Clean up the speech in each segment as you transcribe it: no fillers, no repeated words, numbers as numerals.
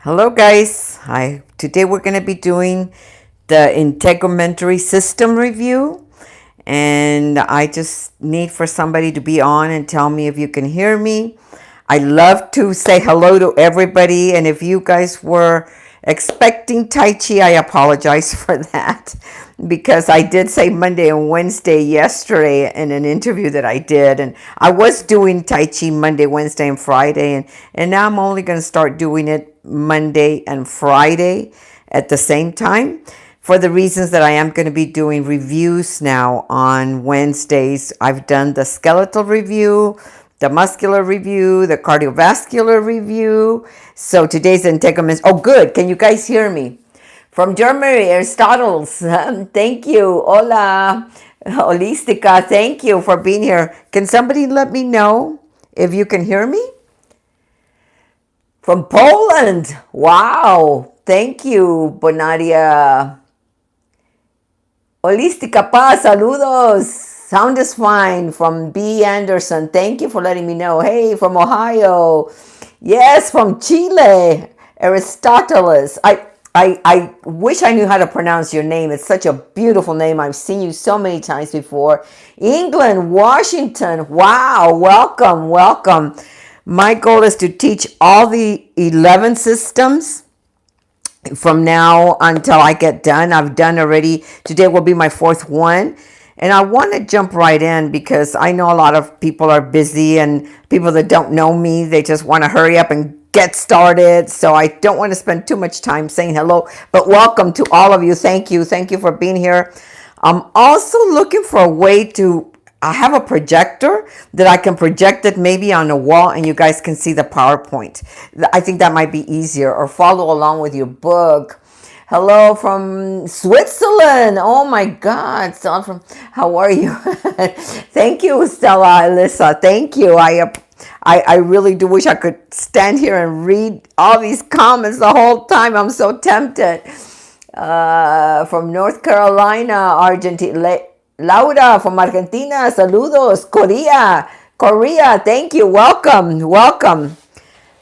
Hello guys. Today we're going to be doing the integumentary system review, and I just need for somebody to be on and tell me if you can hear me. I love to say hello to everybody, and if you guys were expecting Tai Chi, I apologize for that because I did say Monday and Wednesday yesterday in an interview that I did, and I was doing Tai Chi Monday, Wednesday, and Friday, and now I'm only going to start doing it Monday and Friday at the same time for the reasons that I am going to be doing reviews now on Wednesdays. I've done the skeletal review, the muscular review, the cardiovascular review. So today's integumentary. Oh, good. Can you guys hear me? From Germany, Aristotle's. Thank you. Hola. Holistica. Thank you for being here. Can somebody let me know if you can hear me? From Poland. Wow. Thank you, Bonaria. Holistica Paz. Saludos. Sound is fine. From B. Anderson. Thank you for letting me know. Hey, from Ohio. Yes, from Chile. Aristoteles. I wish I knew how to pronounce your name. It's such a beautiful name. I've seen you so many times before. England, Washington. Wow. Welcome. Welcome. My goal is to teach all the 11 systems from now until I get done. I've done already. Today will be my fourth one. And I want to jump right in because I know a lot of people are busy, and people that don't know me, they just want to hurry up and get started. So I don't want to spend too much time saying hello, but welcome to all of you. Thank you. Thank you for being here. I'm also looking for a way to I have a projector that I can project it maybe on a wall and you guys can see the PowerPoint. I think that might be easier, or follow along with your book. Hello from Switzerland. Oh my God. Stella how are you? Thank you, Stella, Alyssa. Thank you. I really do wish I could stand here and read all these comments the whole time. I'm so tempted. From North Carolina, Argentina. Laura from Argentina, saludos. Korea, thank you. Welcome.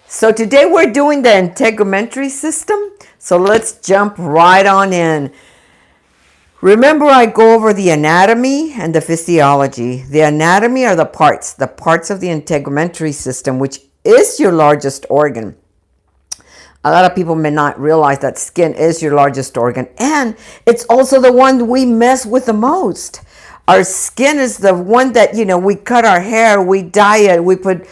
So today we're doing the integumentary system. So let's jump right on in. Remember, I go over the anatomy and the physiology. The anatomy are the parts of the integumentary system, which is your largest organ. A lot of people may not realize that skin is your largest organ, and it's also the one we mess with the most. Our skin is the one that, we cut our hair, we dye it, we put,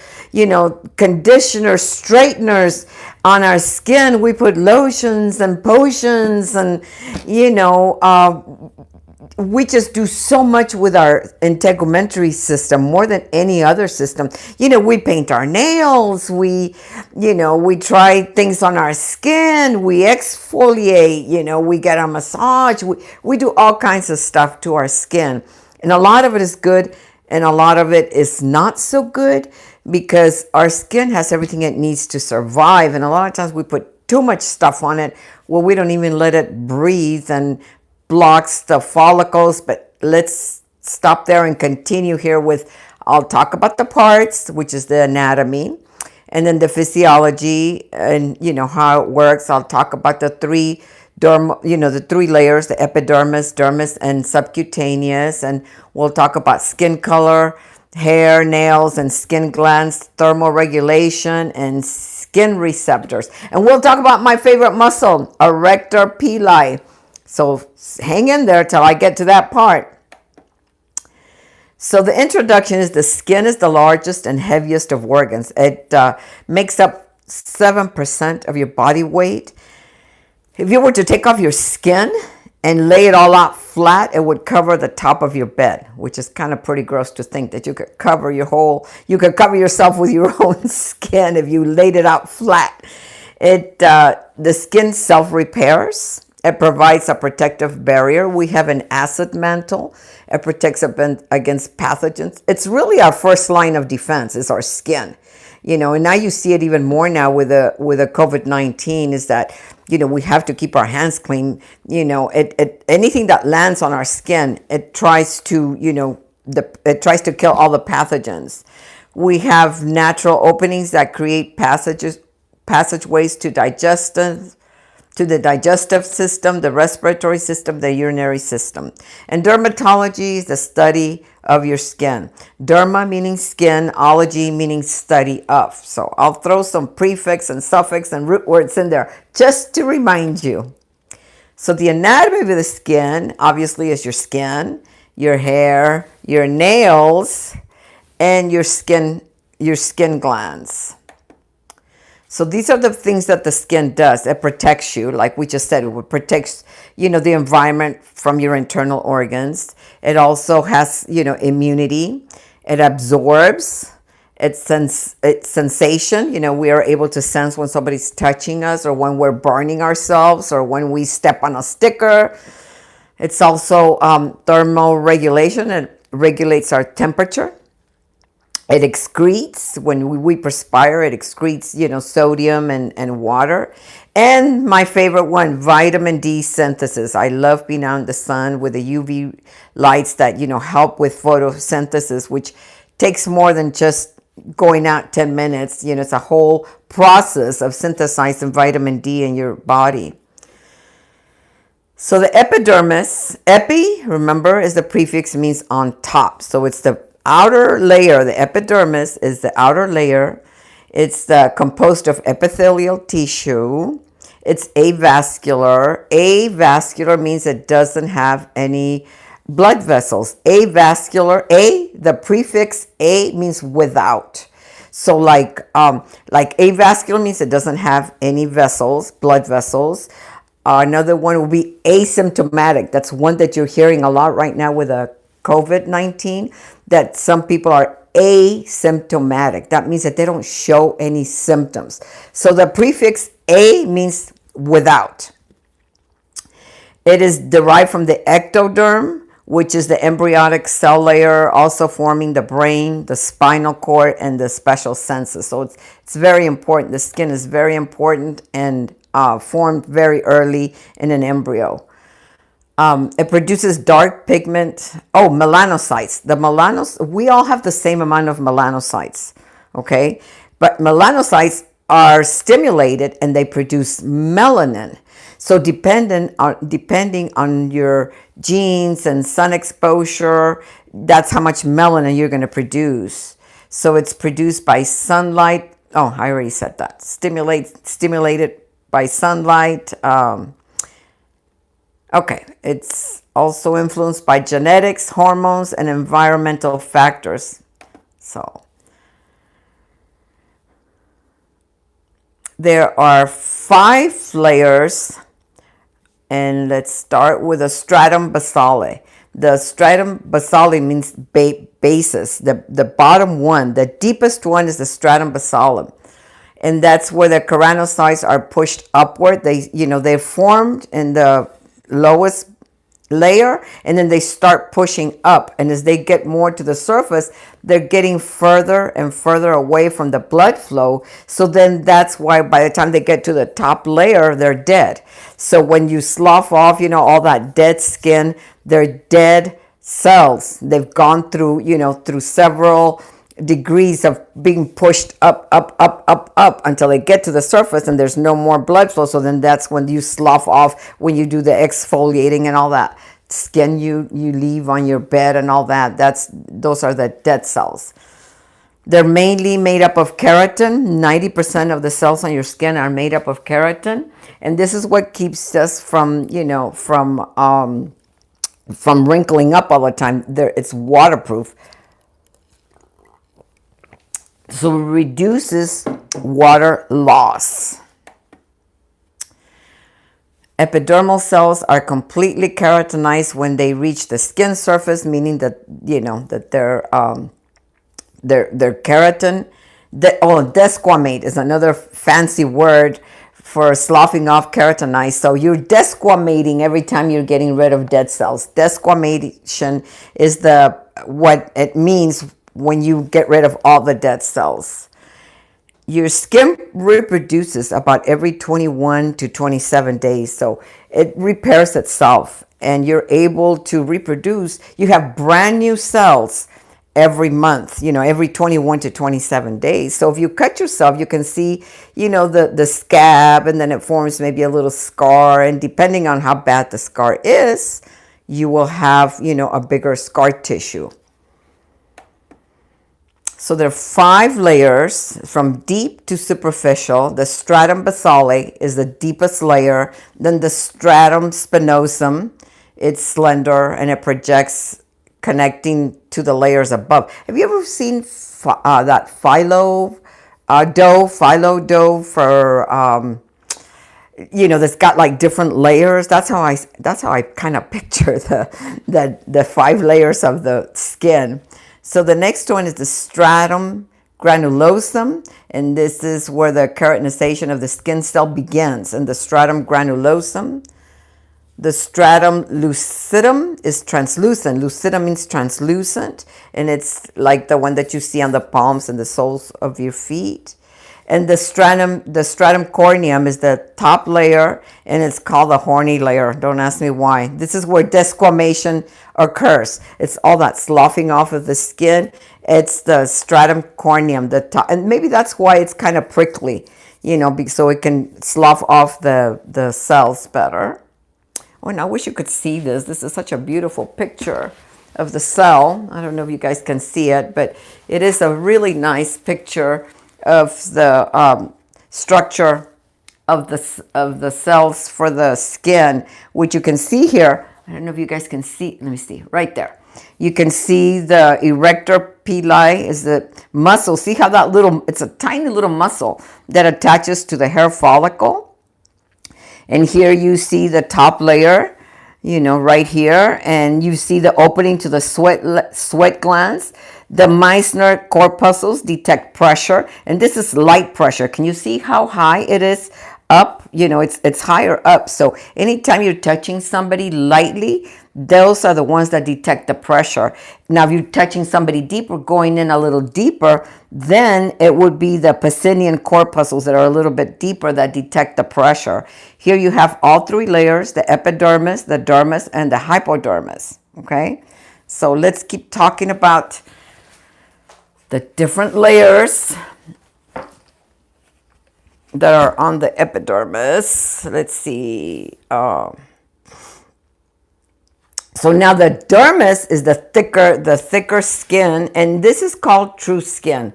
conditioners, straighteners on our skin, we put lotions and potions, and, we just do so much with our integumentary system, more than any other system. We paint our nails, we try things on our skin, we exfoliate, we get a massage, we do all kinds of stuff to our skin. And a lot of it is good, and a lot of it is not so good, because our skin has everything it needs to survive. And a lot of times we put too much stuff on it, well, we don't even let it breathe and blocks the follicles. But let's stop there and continue here with, I'll talk about the parts, which is the anatomy, and then the physiology and how it works. I'll talk about the three layers, the epidermis, dermis, and subcutaneous, and we'll talk about skin color, hair, nails, and skin glands, thermoregulation, and skin receptors. And we'll talk about my favorite muscle, erector pili. So hang in there till I get to that part. So the introduction is the skin is the largest and heaviest of organs. It makes up 7% of your body weight. If you were to take off your skin and lay it all out flat, it would cover the top of your bed, which is kind of pretty gross to think that you could cover yourself with your own skin if you laid it out flat. The skin self-repairs. It provides a protective barrier. We have an acid mantle. It protects against pathogens. It's really our first line of defense is our skin. And now you see it even more now with a COVID-19 is that, we have to keep our hands clean. Anything that lands on our skin, it tries to, it tries to kill all the pathogens. We have natural openings that create passageways to the digestive system, the respiratory system, the urinary system. And dermatology is the study of your skin. Derma meaning skin, ology meaning study of. So I'll throw some prefix and suffix and root words in there just to remind you. So the anatomy of the skin obviously is your skin, your hair, your nails, and your skin glands. So these are the things that the skin does. It protects you, like we just said. It protects, the environment from your internal organs. It also has, immunity. It absorbs. It's sensation. We are able to sense when somebody's touching us, or when we're burning ourselves, or when we step on a sticker. It's also thermal regulation. It regulates our temperature. It excretes, when we perspire, it excretes, sodium and water. And my favorite one, vitamin D synthesis. I love being out in the sun with the UV lights that, help with photosynthesis, which takes more than just going out 10 minutes. It's a whole process of synthesizing vitamin D in your body. So the epidermis, epi, remember, is the prefix, means on top. So it's the outer layer. The epidermis is the outer layer. It's composed of epithelial tissue. It's avascular. Avascular means it doesn't have any blood vessels. Avascular, the prefix a means without. So like avascular means it doesn't have any vessels, blood vessels. Another one will be asymptomatic. That's one that you're hearing a lot right now with a COVID-19, that some people are asymptomatic. That means that they don't show any symptoms. So the prefix a means without. It is derived from the ectoderm, which is the embryonic cell layer, also forming the brain, the spinal cord, and the special senses. So it's very important. The skin is very important and formed very early in an embryo. It produces dark pigment. Melanocytes. We all have the same amount of melanocytes, okay? But melanocytes are stimulated and they produce melanin. So depending on your genes and sun exposure, that's how much melanin you're going to produce. So it's produced by sunlight. Oh, I already said that. Stimulated by sunlight. Okay, it's also influenced by genetics, hormones, and environmental factors. So there are 5 layers, and let's start with the stratum basale. The stratum basale means basis. The bottom one, the deepest one, is the stratum basalum. And that's where the keratinocytes are pushed upward. They're formed in the lowest layer, and then they start pushing up, and as they get more to the surface, they're getting further and further away from the blood flow. So then that's why by the time they get to the top layer, they're dead. So when you slough off, all that dead skin, they're dead cells. They've gone through, through several degrees of being pushed up until they get to the surface and there's no more blood flow. So then that's when you slough off, when you do the exfoliating and all that skin you leave on your bed and all that. Those are the dead cells. They're mainly made up of keratin. 90% of the cells on your skin are made up of keratin, and this is what keeps us from wrinkling up all the time. It's waterproof. So it reduces water loss. Epidermal cells are completely keratinized when they reach the skin surface, meaning that that they're keratin. Desquamate is another fancy word for sloughing off keratinized. So you're desquamating every time you're getting rid of dead cells. Desquamation is what it means when you get rid of all the dead cells. Your skin reproduces about every 21 to 27 days. So it repairs itself and you're able to reproduce. You have brand new cells every month, every 21 to 27 days. So if you cut yourself, you can see, the scab, and then it forms maybe a little scar. And depending on how bad the scar is, you will have, a bigger scar tissue. So there are 5 layers from deep to superficial. The stratum basale is the deepest layer. Then the stratum spinosum, it's slender and it projects connecting to the layers above. Have you ever seen that phyllo dough for that's got like different layers? That's how I kind of picture the 5 layers of the skin. So the next one is the stratum granulosum, and this is where the keratinization of the skin cell begins. And the stratum granulosum. The stratum lucidum is translucent. Lucidum means translucent, and it's like the one that you see on the palms and the soles of your feet. And the stratum corneum is the top layer, and it's called the horny layer. Don't ask me why. This is where desquamation occurs. It's all that sloughing off of the skin. It's the stratum corneum, the top, and maybe that's why it's kind of prickly, so it can slough off the cells better. Oh, and I wish you could see this. This is such a beautiful picture of the cell. I don't know if you guys can see it, but it is a really nice picture of the structure of the cells for the skin, which you can see here. I don't know if you guys can see. Let me see. Right there. You can see the erector pili is the muscle. See how it's a tiny little muscle that attaches to the hair follicle. And here you see the top layer, right here. And you see the opening to the sweat glands. The Meissner corpuscles detect pressure, and this is light pressure. Can you see how high it is up? It's higher up. So anytime you're touching somebody lightly, those are the ones that detect the pressure. Now, if you're touching somebody deeper, going in a little deeper, then it would be the Pacinian corpuscles that are a little bit deeper that detect the pressure. Here you have all 3 layers: the epidermis, the dermis, and the hypodermis. Okay, so let's keep talking about the different layers that are on the epidermis. Let's see. So now the dermis is the thicker skin, and this is called true skin.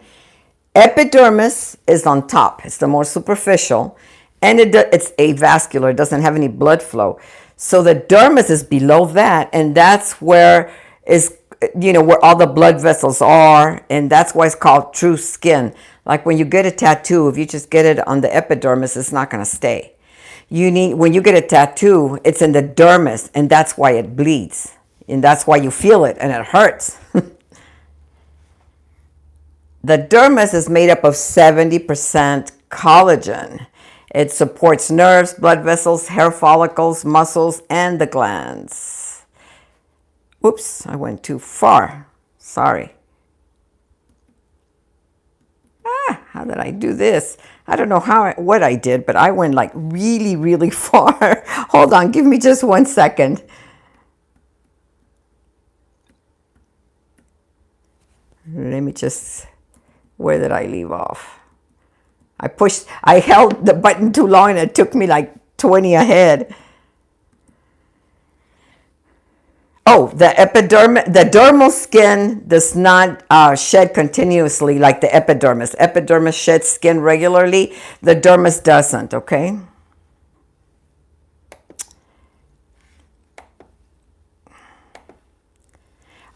Epidermis is on top. It's the more superficial, and it's avascular. It doesn't have any blood flow. So the dermis is below that, and that's where where all the blood vessels are, and that's why it's called true skin. Like when you get a tattoo, if you just get it on the epidermis, it's not going to stay. When you get a tattoo, it's in the dermis, and that's why it bleeds, and that's why you feel it, and it hurts. The dermis is made up of 70% collagen. It supports nerves, blood vessels, hair follicles, muscles, and the glands. Oops, I went too far. Sorry. How did I do this? I don't know what I did, but I went like really, really far. Hold on, give me just 1 second. Let me where did I leave off? I held the button too long and it took me like 20 ahead. Oh, the dermal skin does not shed continuously like the epidermis. Epidermis sheds skin regularly. The dermis doesn't, okay?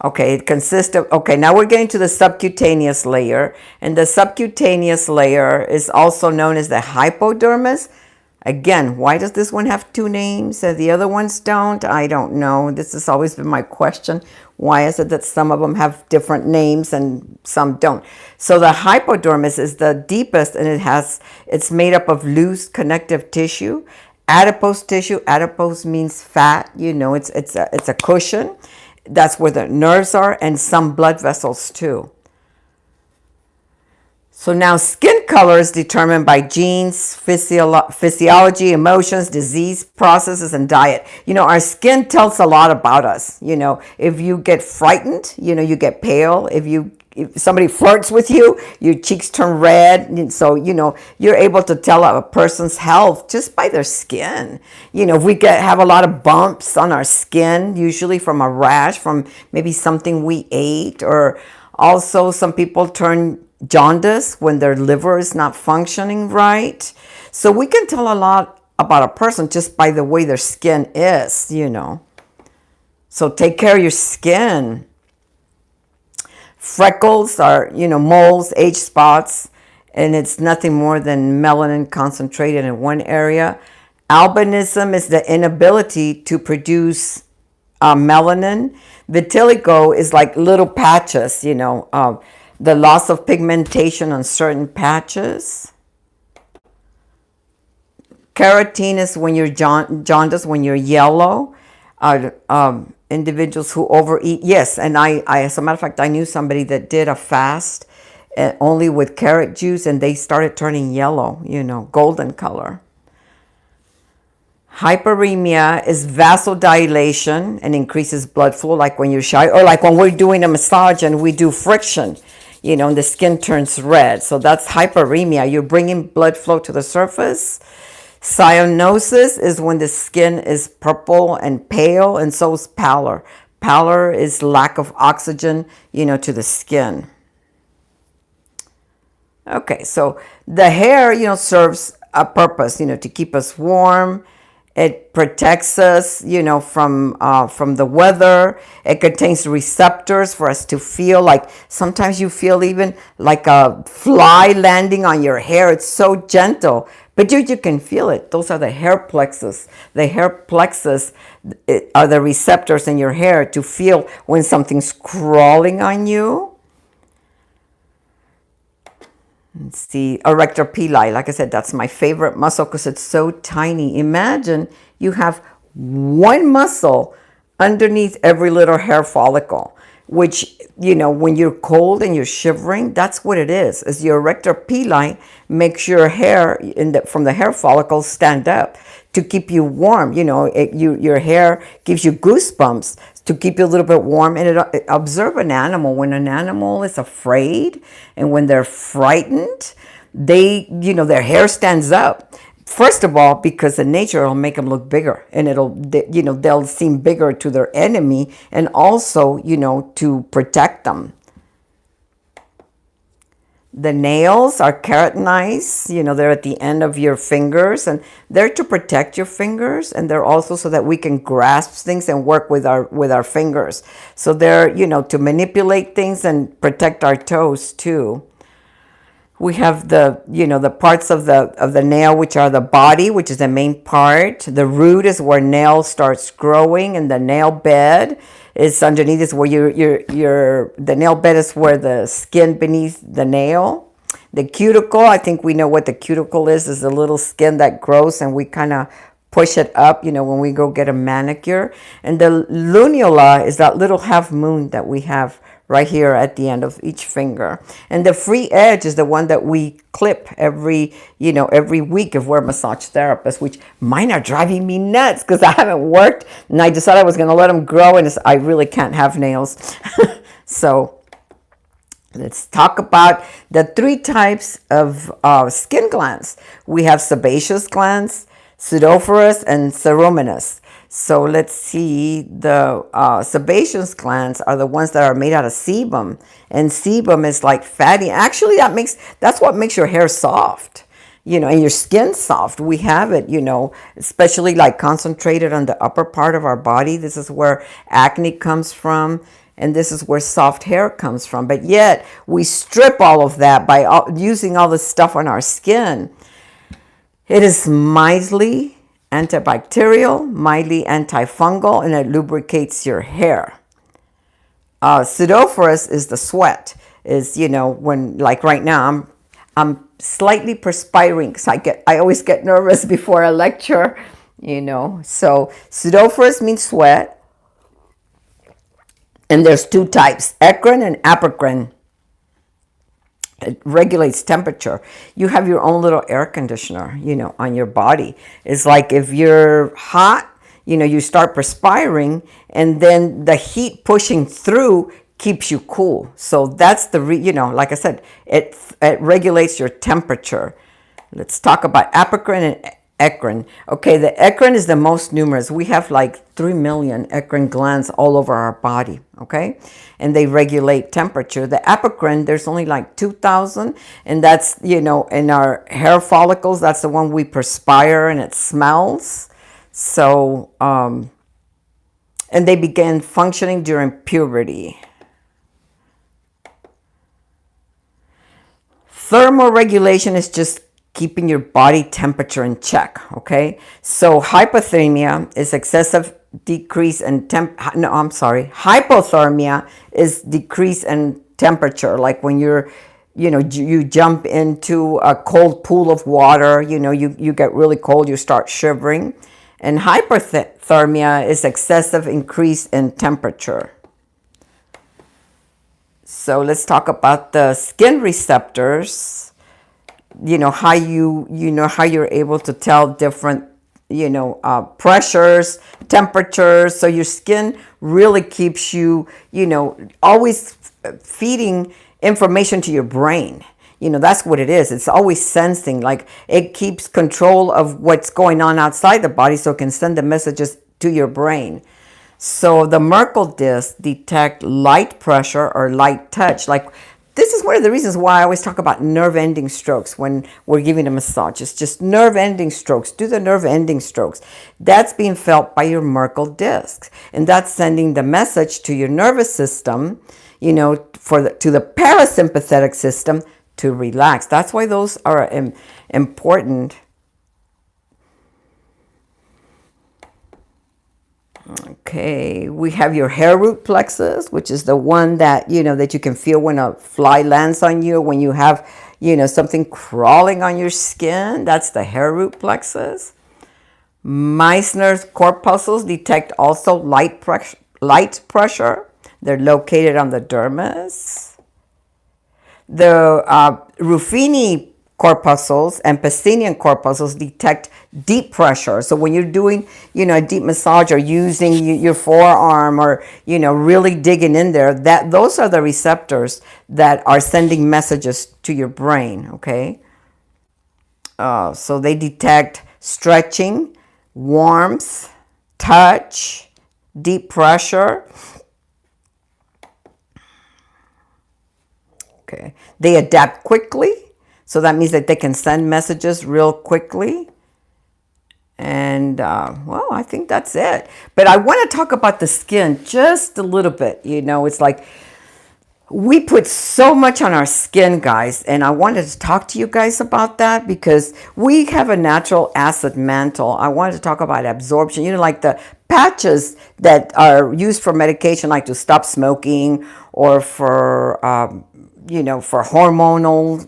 Okay, it consists of, now we're getting to the subcutaneous layer. And the subcutaneous layer is also known as the hypodermis. Again, why does this one have 2 names and the other ones don't? I don't know. This has always been my question. Why is it that some of them have different names and some don't? So the hypodermis is the deepest, and it's made up of loose connective tissue. Adipose tissue. Adipose means fat. It's a cushion. That's where the nerves are, and some blood vessels too. So now skin color is determined by genes, physiology, emotions, disease processes, and diet. Our skin tells a lot about us. If you get frightened, you get pale. If somebody flirts with you, your cheeks turn red. And so, you're able to tell a person's health just by their skin. If we have a lot of bumps on our skin, usually from a rash, from maybe something we ate, or also some people turn jaundice when their liver is not functioning right. So we can tell a lot about a person just by the way their skin is, So take care of your skin. Freckles are, moles, age spots, and it's nothing more than melanin concentrated in one area. Albinism is the inability to produce melanin. Vitiligo is like little patches, the loss of pigmentation on certain patches. Carotene is when you're jaundice, when you're yellow. Individuals who overeat. Yes, and I, as a matter of fact, I knew somebody that did a fast only with carrot juice, and they started turning yellow, golden color. Hyperemia is vasodilation and increases blood flow, like when you're shy, or like when we're doing a massage and we do friction, and the skin turns red. So that's hyperemia. You're bringing blood flow to the surface. Cyanosis is when the skin is purple and pale, and so is pallor. Pallor is lack of oxygen, to the skin. Okay, so the hair, serves a purpose, to keep us warm. It protects us, from the weather. It contains receptors for us to feel like, sometimes you feel even like a fly landing on your hair. It's so gentle, but you can feel it. Those are the hair plexus. The hair plexus are the receptors in your hair to feel when something's crawling on you. Let's see, erector pili. Like I said, that's my favorite muscle because it's so tiny. Imagine you have one muscle underneath every little hair follicle, which, when you're cold and you're shivering, that's what it is your erector pili makes your hair from the hair follicles stand up to keep you warm. Your hair gives you goosebumps to keep you a little bit warm. And observe an animal. When an animal is afraid and when they're frightened, their hair stands up. First of all, because in nature it'll make them look bigger, and they'll seem bigger to their enemy, and also, to protect them. The nails are keratinized, they're at the end of your fingers, and they're to protect your fingers, and they're also so that we can grasp things and work with our fingers. So they're, to manipulate things and protect our toes too. We have the parts of the nail, which are the body, which is the main part. The root is where nail starts growing, and the nail bed is underneath. Is where the nail bed is where the skin beneath the nail. The cuticle, I think we know what the cuticle is the little skin that grows, and we kind of push it up, when we go get a manicure. And the lunula is that little half moon that we have right here at the end of each finger. And the free edge is the one that we clip every week if we're massage therapists, which mine are driving me nuts because I haven't worked, and I decided I was going to let them grow, and I really can't have nails. So let's talk about the 3 types of skin glands. We have sebaceous glands, pseudophorus, and ceruminous. So let's see, the sebaceous glands are the ones that are made out of sebum, and sebum is like fatty. Actually, that's what makes your hair soft, and your skin soft. We have it, especially like concentrated on the upper part of our body. This is where acne comes from, and this is where soft hair comes from. But yet we strip all of that by using all this stuff on our skin. It is mildly antibacterial, mildly antifungal, and it lubricates your hair. Pseudophorus is the sweat. Is when, like right now, I'm slightly perspiring because I always get nervous before a lecture. So pseudophorus means sweat, and there's 2 types: eccrine and apocrine. It regulates temperature. You have your own little air conditioner, on your body. It's like if you're hot, you start perspiring, and then the heat pushing through keeps you cool. So that's like I said, it regulates your temperature. Let's talk about apocrine and eccrine. Okay, the eccrine is the most numerous. We have like 3 million eccrine glands all over our body, okay? And they regulate temperature. The apocrine, there's only like 2,000, and that's, in our hair follicles, that's the one we perspire and it smells. So, and they begin functioning during puberty. Thermoregulation is just keeping your body temperature in check, okay? So hypothermia is excessive decrease in hypothermia is decrease in temperature, like when you jump into a cold pool of water, you get really cold, you start shivering. And hyperthermia is excessive increase in temperature. So let's talk about the skin receptors. How you're able to tell different pressures, temperatures. So your skin really keeps you always feeding information to your brain. That's what it is. It's always sensing, like it keeps control of what's going on outside the body, so it can send the messages to your brain. So the Merkel discs detect light pressure or light touch. Like, this is one of the reasons why I always talk about nerve ending strokes when we're giving a massage. It's just nerve ending strokes. Do the nerve ending strokes. That's being felt by your Merkel discs. And that's sending the message to your nervous system, to the parasympathetic system to relax. That's why those are important. Okay, we have your hair root plexus, which is the one that, that you can feel when a fly lands on you, when you have, something crawling on your skin. That's the hair root plexus. Meissner's corpuscles detect also light pressure. They're located on the dermis. The Ruffini corpuscles and Pacinian corpuscles detect deep pressure. So when you're doing, a deep massage or using your forearm or, really digging in there, those are the receptors that are sending messages to your brain, okay? So they detect stretching, warmth, touch, deep pressure. Okay. They adapt quickly. So that means that they can send messages real quickly. And, I think that's it. But I want to talk about the skin just a little bit. It's like we put so much on our skin, guys. And I wanted to talk to you guys about that because we have a natural acid mantle. I wanted to talk about absorption. Like the patches that are used for medication, like to stop smoking or for for hormonal,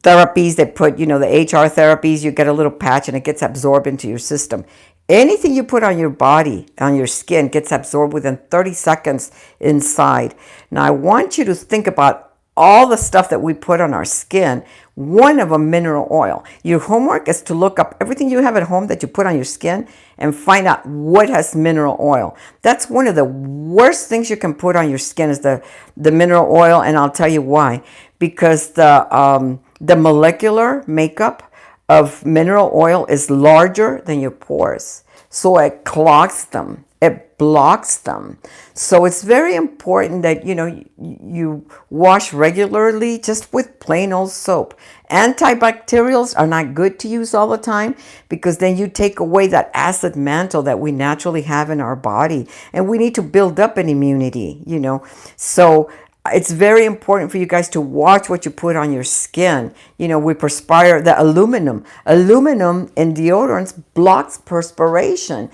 therapies. They put, the HR therapies, you get a little patch and it gets absorbed into your system. Anything you put on your body, on your skin, gets absorbed within 30 seconds inside. Now, I want you to think about all the stuff that we put on our skin. One of them, mineral oil. Your homework is to look up everything you have at home that you put on your skin and find out what has mineral oil. That's one of the worst things you can put on your skin is the mineral oil, and I'll tell you why. Because the molecular makeup of mineral oil is larger than your pores. So it clogs them. It blocks them. So it's very important that, you wash regularly just with plain old soap. Antibacterials are not good to use all the time because then you take away that acid mantle that we naturally have in our body. And we need to build up an immunity, So it's very important for you guys to watch what you put on your skin. We perspire the aluminum. Aluminum in deodorants blocks perspiration.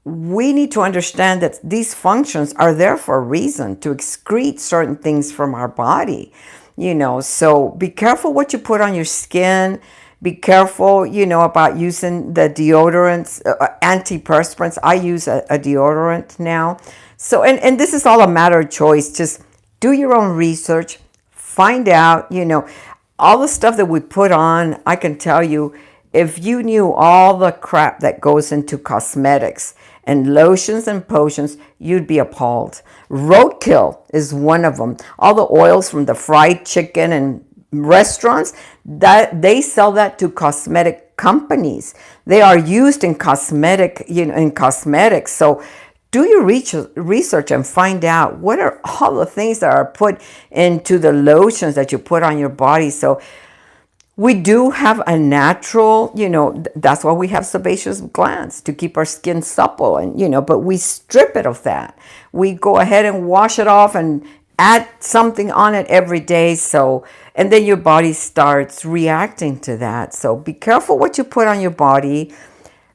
We need to understand that these functions are there for a reason, to excrete certain things from our body, So be careful what you put on your skin. Be careful, about using the deodorants, antiperspirants. I use a deodorant now. So, and this is all a matter of choice. Just do your own research. find out, all the stuff that we put on. I can tell you, if you knew all the crap that goes into cosmetics and lotions and potions, you'd be appalled. Roadkill is one of them. All the oils from the fried chicken and restaurants, that they sell that to cosmetic companies. They are used in cosmetics. So do your research and find out what are all the things that are put into the lotions that you put on your body. So we do have a natural, that's why we have sebaceous glands, to keep our skin supple, and but we strip it of that. We go ahead and wash it off and add something on it every day. So, and then your body starts reacting to that. So be careful what you put on your body.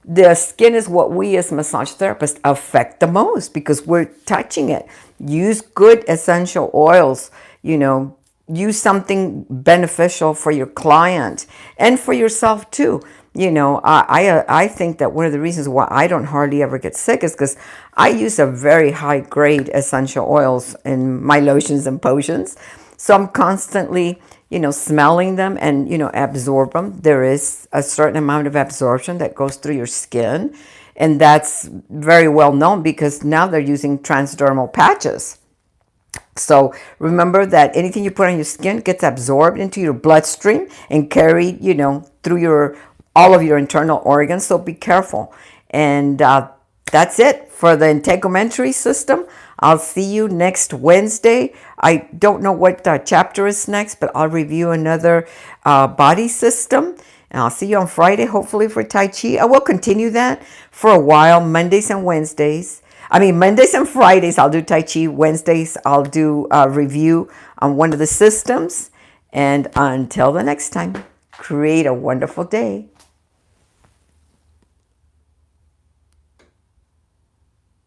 The skin is what we as massage therapists affect the most because we're touching it. Use good essential oils, use something beneficial for your client and for yourself too. I think that one of the reasons why I don't hardly ever get sick is because I use a very high grade essential oils in my lotions and potions. So I'm constantly, smelling them and, absorb them. There is a certain amount of absorption that goes through your skin. And that's very well known because now they're using transdermal patches. So remember that anything you put on your skin gets absorbed into your bloodstream and carried, through all of your internal organs. So be careful. And that's it for the integumentary system. I'll see you next Wednesday. I don't know what chapter is next, but I'll review another body system. And I'll see you on Friday, hopefully, for Tai Chi. I will continue that for a while, Mondays and Fridays, I'll do Tai Chi. Wednesdays, I'll do a review on one of the systems. And until the next time, create a wonderful day.